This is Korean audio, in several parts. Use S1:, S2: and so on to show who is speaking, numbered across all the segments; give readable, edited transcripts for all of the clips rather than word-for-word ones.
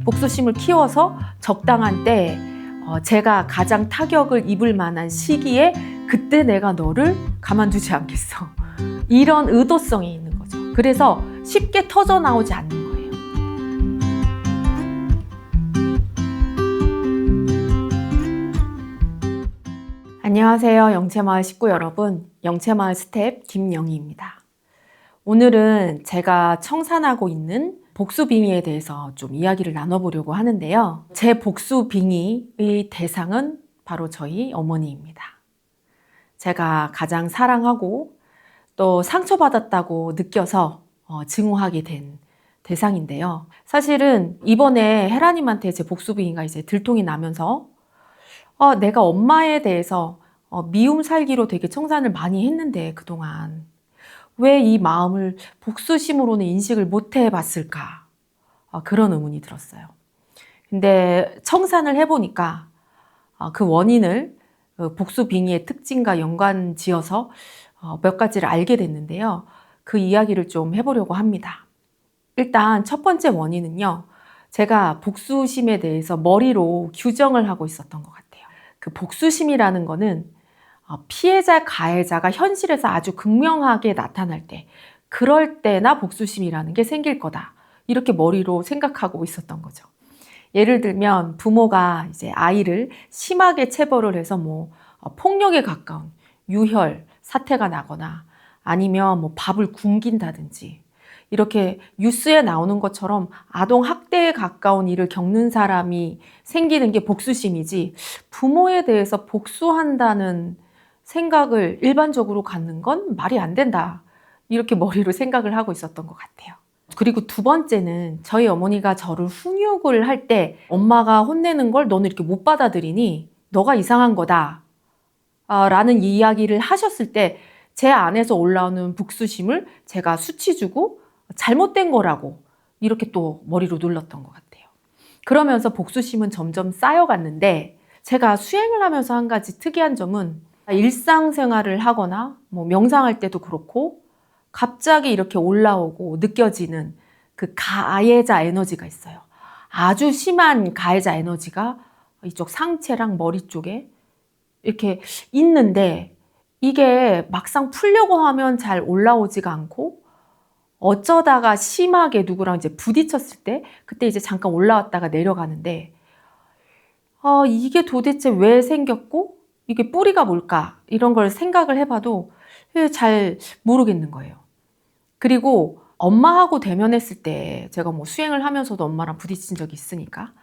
S1: 복수심을 키워서 적당한 때에 제가 가장 타격을 입을 만한 시기에 그때 내가 너를 가만두지 않겠어. 이런 의도성이 있는 거죠. 그래서 쉽게 터져 나오지 않는 거예요. 안녕하세요. 영채마을 식구 여러분. 영채마을 스텝 김영희입니다. 오늘은 제가 청산하고 있는 복수빙의에 대해서 좀 이야기를 나눠보려고 하는데요. 제 복수빙의의 대상은 바로 저희 어머니입니다. 제가 가장 사랑하고 또 상처받았다고 느껴서 증오하게 된 대상인데요. 사실은 이번에 헤라님한테 제 복수빙의가 이제 들통이 나면서 내가 엄마에 대해서 미움 살기로 되게 청산을 많이 했는데 그동안 왜 이 마음을 복수심으로는 인식을 못 해봤을까? 그런 의문이 들었어요. 근데 청산을 해보니까 그 원인을 복수빙의의 특징과 연관 지어서 몇 가지를 알게 됐는데요. 그 이야기를 좀 해보려고 합니다. 일단 첫 번째 원인은요. 제가 복수심에 대해서 머리로 규정을 하고 있었던 것 같아요. 그 복수심이라는 거는 피해자, 가해자가 현실에서 아주 극명하게 나타날 때, 그럴 때나 복수심이라는 게 생길 거다. 이렇게 머리로 생각하고 있었던 거죠. 예를 들면 부모가 이제 아이를 심하게 체벌을 해서 폭력에 가까운 유혈 사태가 나거나 아니면 밥을 굶긴다든지 이렇게 뉴스에 나오는 것처럼 아동 학대에 가까운 일을 겪는 사람이 생기는 게 복수심이지, 부모에 대해서 복수한다는 생각을 일반적으로 갖는 건 말이 안 된다. 이렇게 머리로 생각을 하고 있었던 것 같아요. 그리고 두 번째는 저희 어머니가 저를 훈육을 할 때 엄마가 혼내는 걸 너는 이렇게 못 받아들이니 너가 이상한 거다. 라는 이야기를 하셨을 때 제 안에서 올라오는 복수심을 제가 수치 주고 잘못된 거라고 이렇게 또 머리로 눌렀던 것 같아요. 그러면서 복수심은 점점 쌓여갔는데 제가 수행을 하면서 한 가지 특이한 점은 일상생활을 하거나 명상할 때도 그렇고 갑자기 이렇게 올라오고 느껴지는 그 가해자 에너지가 있어요. 아주 심한 가해자 에너지가 이쪽 상체랑 머리 쪽에 이렇게 있는데 이게 막상 풀려고 하면 잘 올라오지가 않고 어쩌다가 심하게 누구랑 이제 부딪혔을 때 그때 이제 잠깐 올라왔다가 내려가는데 이게 도대체 왜 생겼고 이게 뿌리가 뭘까 이런 걸 생각을 해봐도 잘 모르겠는 거예요. 그리고 엄마하고 대면했을 때 제가 수행을 하면서도 엄마랑 부딪힌 적이 있으니까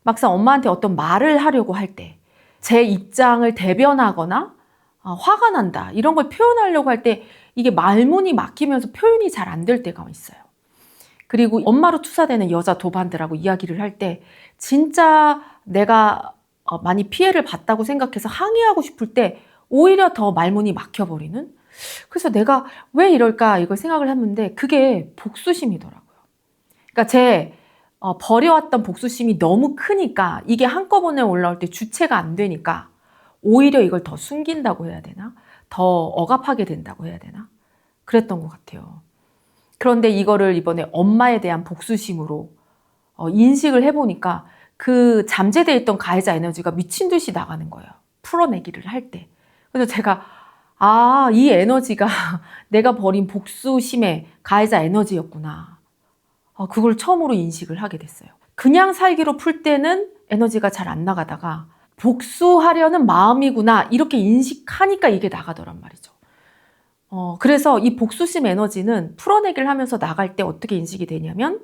S1: 막상 엄마한테 어떤 말을 하려고 할 때 제 입장을 대변하거나 화가 난다 이런 걸 표현하려고 할 때 이게 말문이 막히면서 표현이 잘 안 될 때가 있어요. 그리고 엄마로 투사되는 여자 도반들하고 이야기를 할 때 진짜 내가 많이 피해를 봤다고 생각해서 항의하고 싶을 때 오히려 더 말문이 막혀버리는, 그래서 내가 왜 이럴까 이걸 생각을 했는데 그게 복수심이더라고요. 그러니까 제 버려왔던 복수심이 너무 크니까 이게 한꺼번에 올라올 때 주체가 안 되니까 오히려 이걸 더 숨긴다고 해야 되나? 더 억압하게 된다고 해야 되나? 그랬던 것 같아요. 그런데 이거를 이번에 엄마에 대한 복수심으로 인식을 해보니까 그 잠재되어 있던 가해자 에너지가 미친 듯이 나가는 거예요. 풀어내기를 할 때. 그래서 제가 이 에너지가 내가 버린 복수심의 가해자 에너지였구나. 그걸 처음으로 인식을 하게 됐어요. 그냥 살기로 풀 때는 에너지가 잘 안 나가다가 복수하려는 마음이구나 이렇게 인식하니까 이게 나가더란 말이죠. 그래서 이 복수심 에너지는 풀어내기를 하면서 나갈 때 어떻게 인식이 되냐면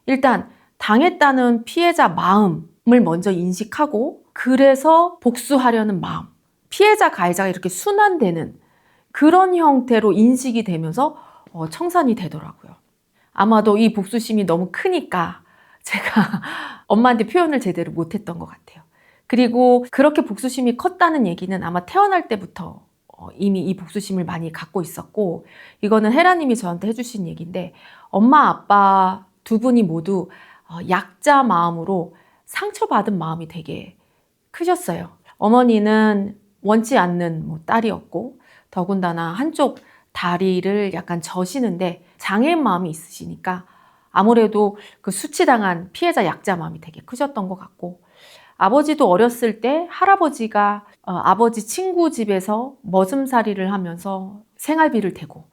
S1: 일단 당했다는 피해자 마음을 먼저 인식하고 그래서 복수하려는 마음, 피해자 가해자가 이렇게 순환되는 그런 형태로 인식이 되면서 청산이 되더라고요. 아마도 이 복수심이 너무 크니까 제가 엄마한테 표현을 제대로 못했던 것 같아요. 그리고 그렇게 복수심이 컸다는 얘기는 아마 태어날 때부터 이미 이 복수심을 많이 갖고 있었고, 이거는 헤라님이 저한테 해주신 얘기인데 엄마 아빠 두 분이 모두 약자 마음으로 상처받은 마음이 되게 크셨어요. 어머니는 원치 않는 딸이었고 더군다나 한쪽 다리를 약간 져시는데 장애인 마음이 있으시니까 아무래도 그 수치당한 피해자 약자 마음이 되게 크셨던 것 같고, 아버지도 어렸을 때 할아버지가 아버지 친구 집에서 머슴살이를 하면서 생활비를 대고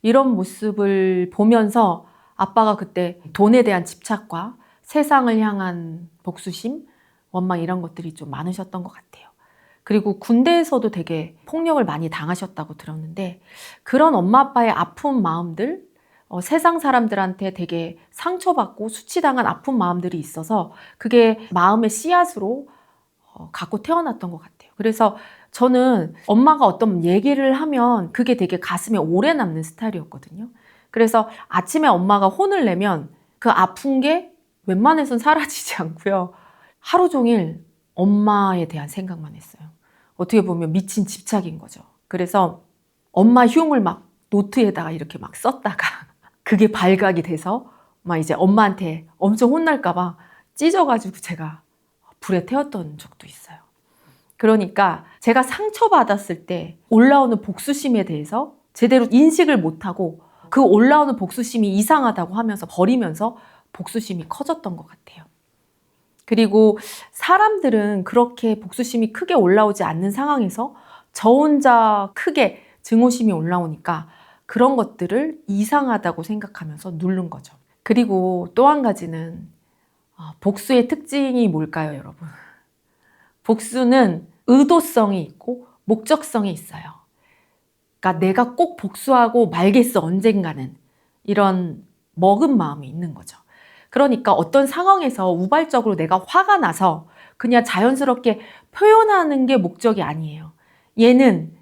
S1: 이런 모습을 보면서 아빠가 그때 돈에 대한 집착과 세상을 향한 복수심, 원망 이런 것들이 좀 많으셨던 것 같아요. 그리고 군대에서도 되게 폭력을 많이 당하셨다고 들었는데, 그런 엄마 아빠의 아픈 마음들, 세상 사람들한테 되게 상처받고 수치당한 아픈 마음들이 있어서 그게 마음의 씨앗으로 갖고 태어났던 것 같아요. 그래서 저는 엄마가 어떤 얘기를 하면 그게 되게 가슴에 오래 남는 스타일이었거든요. 그래서 아침에 엄마가 혼을 내면 그 아픈 게 웬만해선 사라지지 않고요. 하루 종일 엄마에 대한 생각만 했어요. 어떻게 보면 미친 집착인 거죠. 그래서 엄마 흉을 막 노트에다가 이렇게 막 썼다가 그게 발각이 돼서 막 이제 엄마한테 엄청 혼날까봐 찢어가지고 제가 불에 태웠던 적도 있어요. 그러니까 제가 상처받았을 때 올라오는 복수심에 대해서 제대로 인식을 못하고 그 올라오는 복수심이 이상하다고 하면서 버리면서 복수심이 커졌던 것 같아요. 그리고 사람들은 그렇게 복수심이 크게 올라오지 않는 상황에서 저 혼자 크게 증오심이 올라오니까 그런 것들을 이상하다고 생각하면서 누른 거죠. 그리고 또 한 가지는 복수의 특징이 뭘까요, 여러분? 복수는 의도성이 있고 목적성이 있어요. 그러니까 내가 꼭 복수하고 말겠어, 언젠가는. 이런 먹은 마음이 있는 거죠. 그러니까 어떤 상황에서 우발적으로 내가 화가 나서 그냥 자연스럽게 표현하는 게 목적이 아니에요. 얘는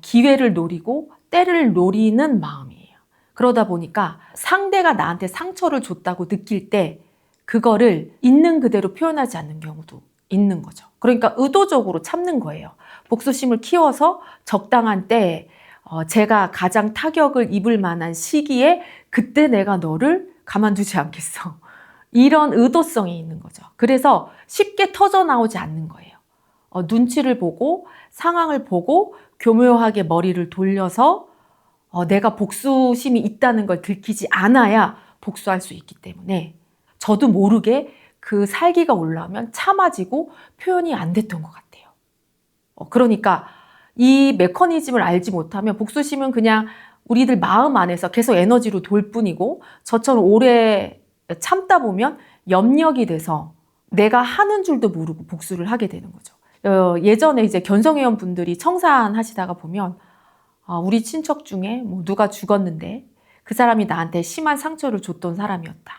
S1: 기회를 노리고 때를 노리는 마음이에요. 그러다 보니까 상대가 나한테 상처를 줬다고 느낄 때 그거를 있는 그대로 표현하지 않는 경우도 있는 거죠. 그러니까 의도적으로 참는 거예요. 복수심을 키워서 적당한 때에 제가 가장 타격을 입을 만한 시기에 그때 내가 너를 가만두지 않겠어. 이런 의도성이 있는 거죠. 그래서 쉽게 터져나오지 않는 거예요. 눈치를 보고 상황을 보고 교묘하게 머리를 돌려서 내가 복수심이 있다는 걸 들키지 않아야 복수할 수 있기 때문에 저도 모르게 그 살기가 올라오면 참아지고 표현이 안 됐던 것 같아요. 그러니까 이 메커니즘을 알지 못하면 복수심은 그냥 우리들 마음 안에서 계속 에너지로 돌 뿐이고 저처럼 오래 참다 보면 염력이 돼서 내가 하는 줄도 모르고 복수를 하게 되는 거죠. 예전에 이제 견성회원 분들이 청산 하시다가 보면 우리 친척 중에 뭐 누가 죽었는데 그 사람이 나한테 심한 상처를 줬던 사람이었다.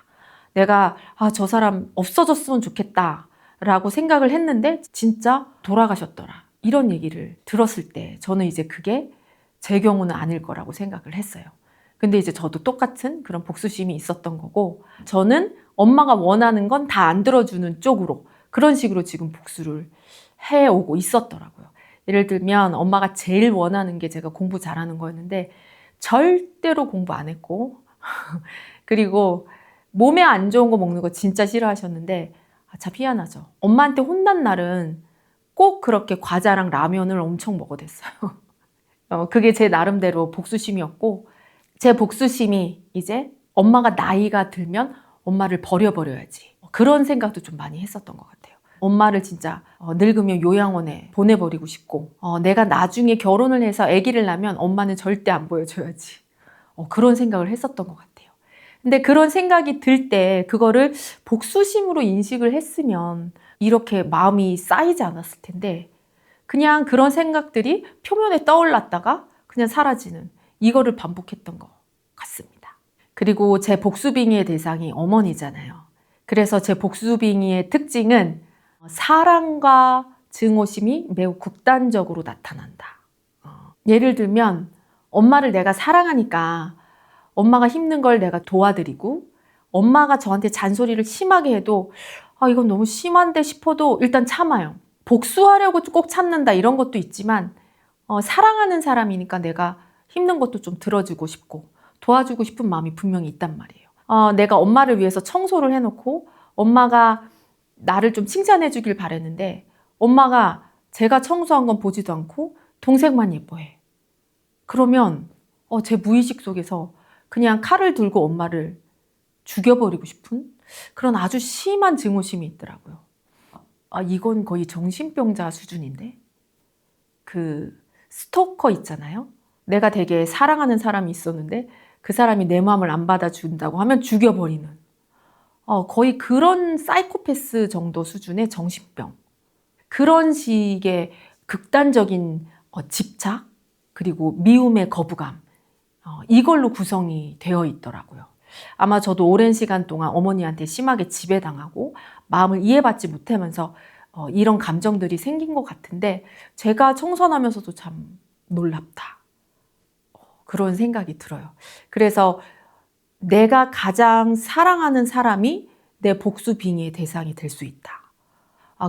S1: 내가 저 사람 없어졌으면 좋겠다 라고 생각을 했는데 진짜 돌아가셨더라. 이런 얘기를 들었을 때 저는 이제 그게 제 경우는 아닐 거라고 생각을 했어요. 근데 이제 저도 똑같은 그런 복수심이 있었던 거고 저는 엄마가 원하는 건 다 안 들어주는 쪽으로 그런 식으로 지금 복수를 해오고 있었더라고요. 예를 들면 엄마가 제일 원하는 게 제가 공부 잘하는 거였는데 절대로 공부 안 했고 그리고 몸에 안 좋은 거 먹는 거 진짜 싫어하셨는데 참 희한하죠. 엄마한테 혼난 날은 꼭 그렇게 과자랑 라면을 엄청 먹어댔어요. 그게 제 나름대로 복수심이었고 제 복수심이 이제 엄마가 나이가 들면 엄마를 버려버려야지. 그런 생각도 좀 많이 했었던 것 같아요. 엄마를 진짜 늙으면 요양원에 보내버리고 싶고 내가 나중에 결혼을 해서 아기를 낳으면 엄마는 절대 안 보여줘야지. 그런 생각을 했었던 것 같아요. 근데 그런 생각이 들 때 그거를 복수심으로 인식을 했으면 이렇게 마음이 쌓이지 않았을 텐데 그냥 그런 생각들이 표면에 떠올랐다가 그냥 사라지는 이거를 반복했던 것 같습니다. 그리고 제 복수빙의의 대상이 어머니잖아요. 그래서 제 복수빙의의 특징은 사랑과 증오심이 매우 극단적으로 나타난다. 예를 들면 엄마를 내가 사랑하니까 엄마가 힘든 걸 내가 도와드리고 엄마가 저한테 잔소리를 심하게 해도 이건 너무 심한데 싶어도 일단 참아요. 복수하려고 꼭 참는다 이런 것도 있지만 사랑하는 사람이니까 내가 힘든 것도 좀 들어주고 싶고 도와주고 싶은 마음이 분명히 있단 말이에요. 내가 엄마를 위해서 청소를 해놓고 엄마가 나를 좀 칭찬해 주길 바랬는데 엄마가 제가 청소한 건 보지도 않고 동생만 예뻐해. 그러면 제 무의식 속에서 그냥 칼을 들고 엄마를 죽여버리고 싶은 그런 아주 심한 증오심이 있더라고요. 이건 거의 정신병자 수준인데? 그 스토커 있잖아요. 내가 되게 사랑하는 사람이 있었는데 그 사람이 내 마음을 안 받아준다고 하면 죽여버리는 거의 그런 사이코패스 정도 수준의 정신병. 그런 식의 극단적인 집착 그리고 미움의 거부감 이걸로 구성이 되어 있더라고요. 아마 저도 오랜 시간 동안 어머니한테 심하게 지배당하고 마음을 이해받지 못하면서 이런 감정들이 생긴 것 같은데 제가 청산하면서도 참 놀랍다. 그런 생각이 들어요. 그래서 내가 가장 사랑하는 사람이 내 복수빙의의 대상이 될 수 있다.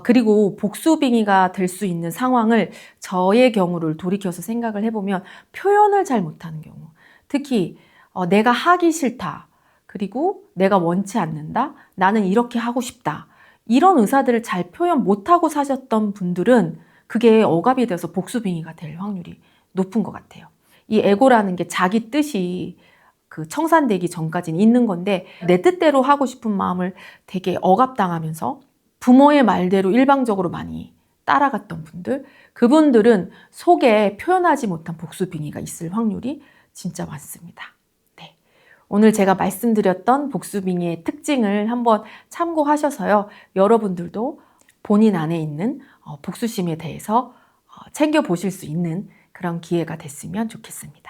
S1: 그리고 복수빙의가 될 수 있는 상황을 저의 경우를 돌이켜서 생각을 해보면 표현을 잘 못하는 경우. 특히 내가 하기 싫다. 그리고 내가 원치 않는다. 나는 이렇게 하고 싶다. 이런 의사들을 잘 표현 못하고 사셨던 분들은 그게 억압이 되어서 복수빙의가 될 확률이 높은 것 같아요. 이 에고라는 게 자기 뜻이 그 청산되기 전까지는 있는 건데 내 뜻대로 하고 싶은 마음을 되게 억압당하면서 부모의 말대로 일방적으로 많이 따라갔던 분들, 그분들은 속에 표현하지 못한 복수빙의가 있을 확률이 진짜 많습니다. 네. 오늘 제가 말씀드렸던 복수빙의의 특징을 한번 참고하셔서요. 여러분들도 본인 안에 있는 복수심에 대해서 챙겨보실 수 있는 그런 기회가 됐으면 좋겠습니다.